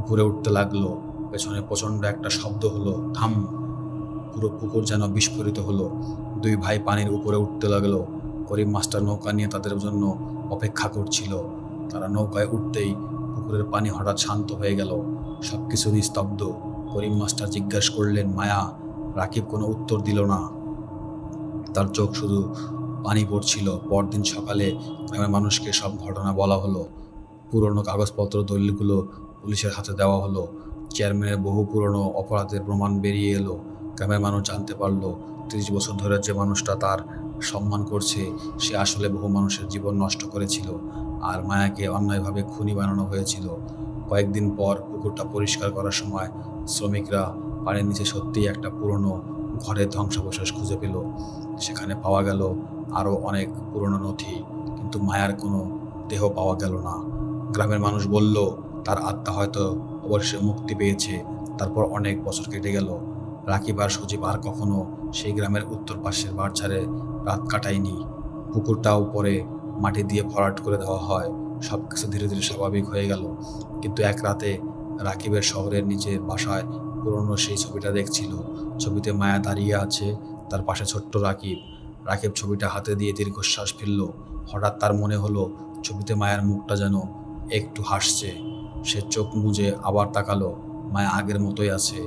[SPEAKER 2] উপরে উঠতে লাগলো। পেছনে প্রচণ্ড একটা শব্দ হলো, থাম। পুরো পুকুর যেন বিস্ফোরিত হলো। দুই ভাই পানির উপরে উঠতে লাগলো। করিম মাস্টার নৌকা নিয়ে তাদের জন্য অপেক্ষা করছিল। তারা নৌকায় উঠতেই পুকুরের পানি হঠাৎ শান্ত হয়ে গেল। সবকিছু নিস্তব্ধ। করিম মাস্টার জিজ্ঞাসা করলেন, মায়া? রাকিব কোনো উত্তর দিল না। তার চোখ শুধু পানি পড়ছিল। পরদিন সকালে গ্রামের মানুষকে সব ঘটনা বলা হলো। পুরনো কাগজপত্র দলিলগুলো পুলিশের হাতে দেওয়া হলো। চেয়ারম্যানের বহু পুরনো অপরাধের প্রমাণ বেরিয়ে এলো। গ্রামের মানুষ জানতে পারলো 30 বছর ধরে যে মানুষটা তার সম্মান করছে সে আসলে বহু মানুষের জীবন নষ্ট করেছিল। আর মায়াকে অন্যায়ভাবে খুনি বানানো হয়েছিল। কয়েকদিন পর পুকুরটা পরিষ্কার করার সময় শ্রমিকরা পানির নিচে সত্যিই একটা পুরনো ঘরের ধ্বংসাবশেষ খুঁজে পেল। সেখানে পাওয়া গেল আরও অনেক পুরনো নথি, কিন্তু মায়ার কোনো দেহ পাওয়া গেল না। গ্রামের মানুষ বলল, তার আত্মা হয়তো অবশ্যই মুক্তি পেয়েছে। তারপর অনেক বছর কেটে গেল। রাকিব আর সজীব আর কখনো সেই গ্রামের উত্তর পাশের বাড়ছাড়ে রাত কাটায়নি। পুকুরটাও পরে মাটি দিয়ে ভরাট করে দেওয়া হয়। সব কিছু ধীরে ধীরে স্বাভাবিক হয়ে গেল। কিন্তু এক রাতে রাকিবের শহরের নিচের বাসায় পুরনো সেই ছবিটা দেখছিল। ছবিতে মায়া দাঁড়িয়ে আছে, তার পাশে ছোট্ট রাকিব। রাকিব ছবিটা হাতে দিয়ে দীর্ঘশ্বাস ফেলল। হঠাৎ তার মনে হলো ছবিতে মায়ের মুখটা যেন একটু হাসছে। সে চোখ মুজে আবার তাকালো। মায়া আগের মতোই আছে।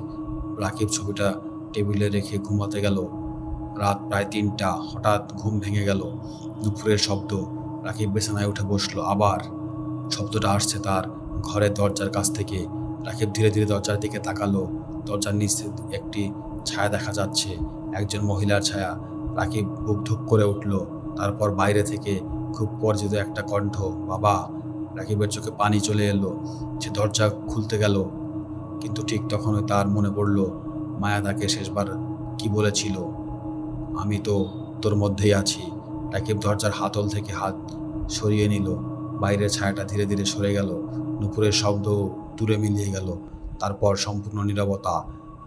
[SPEAKER 2] রাকিব ছবিটা টেবিলে রেখে ঘুমাতে গেল। রাত প্রায় 3টা। হঠাৎ ঘুম ভেঙে গেল। দুপুরের শব্দ। রাকিব বিছানায় উঠে বসলো। আবার শব্দটা আসছে তার ঘরের দরজার কাছ থেকে। রাকিব ধীরে ধীরে দরজার দিকে তাকালো। দরজার নিচে একটি ছায়া দেখা যাচ্ছে, একজন মহিলার ছায়া। রাকিব বুক ধুক করে উঠল। তারপর বাইরে থেকে খুব পরিচিত একটা কণ্ঠ, বাবা। রাকিবের চোখে পানি চলে এলো। সে দরজা খুলতে গেল, কিন্তু ঠিক তখনই তার মনে পড়ল মায়া তাকে শেষবার কি বলেছিল, আমি তো তোর মধ্যেই আছি। রাকিব দরজার হাতল থেকে হাত সরিয়ে নিল। বাইরের ছায়াটা ধীরে ধীরে সরে গেল। নুপুরের শব্দ দূরে মিলিয়ে গেল। তারপর সম্পূর্ণ নীরবতা।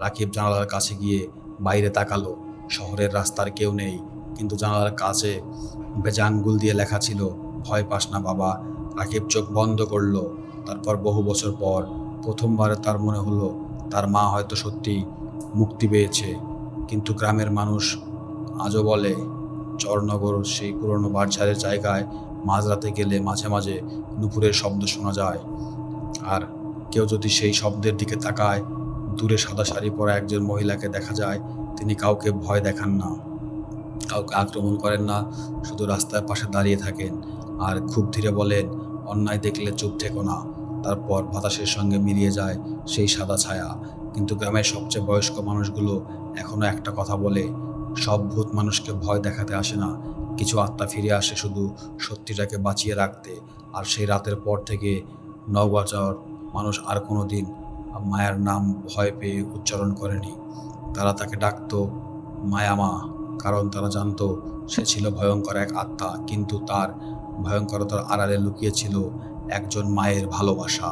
[SPEAKER 2] রাকিব জানালার কাছে গিয়ে বাইরে তাকালো। শহরের রাস্তার কেউ নেই, কিন্তু জানালার কাছে ভেজা আঙ্গুল দিয়ে লেখা ছিল, ভয় পাস না বাবা। রাকিব চোখ বন্ধ করলো। তারপর বহু বছর পর প্রথমবার তার মনে হলো তার মা হয়তো সত্যি মুক্তি পেয়েছে। কিন্তু গ্রামের মানুষ আজও বলে, চরনগর সেই পুরনো বাড়ঝাড়ের জায়গায় মাঝরাতে গেলে মাঝে মাঝে নুপুরের শব্দ শোনা যায়। আর কেউ যদি সেই শব্দের দিকে তাকায়, দূরে সাদা শাড়ি পরা একজন মহিলাকে দেখা যায়। তিনি কাউকে ভয় দেখান না, কাউকে আক্রমণ করেন না, শুধু রাস্তার পাশে দাঁড়িয়ে থাকেন আর খুব ধীরে বলেন, অন্যায় দেখলে চুপ থেকো না। তারপর বাতাসের সঙ্গে মিলিয়ে যায় সেই সাদা ছায়া। কিন্তু গ্রামের সবচেয়ে বয়স্ক মানুষগুলো এখনো একটা কথা বলে, সব ভূত মানুষকে ভয় দেখাতে আসে না, কিছু আত্মা ফিরে আসে শুধু সত্যিটাকে বাঁচিয়ে রাখতে। আর সেই রাতের পর থেকে নওগাঁচর মানুষ আর কোনো দিন মায়ের নাম ভয় পেয়ে উচ্চারণ করেনি। তারা তাকে ডাকতো মায়ামা, কারণ তারা জানতো সে ছিল ভয়ঙ্কর এক আত্মা, কিন্তু তার ভয়ঙ্করতার আড়ালে লুকিয়েছিল একজন মায়ের ভালোবাসা।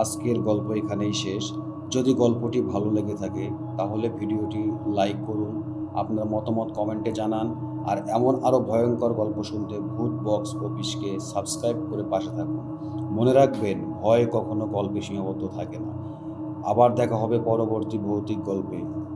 [SPEAKER 2] আজকের গল্প এখানেই শেষ। যদি গল্পটি ভালো লেগে থাকে তাহলে ভিডিওটি লাইক করুন, আপনার মতামত কমেন্টে জানান আর এমন আরও ভয়ঙ্কর গল্প শুনতে ভূত বক্স অফিসকে সাবস্ক্রাইব করে পাশে থাকুন। মনে রাখবেন, ভয় কখনো গল্পে সীমাবদ্ধ থাকে না। আবার দেখা হবে পরবর্তী ভৌতিক গল্পে।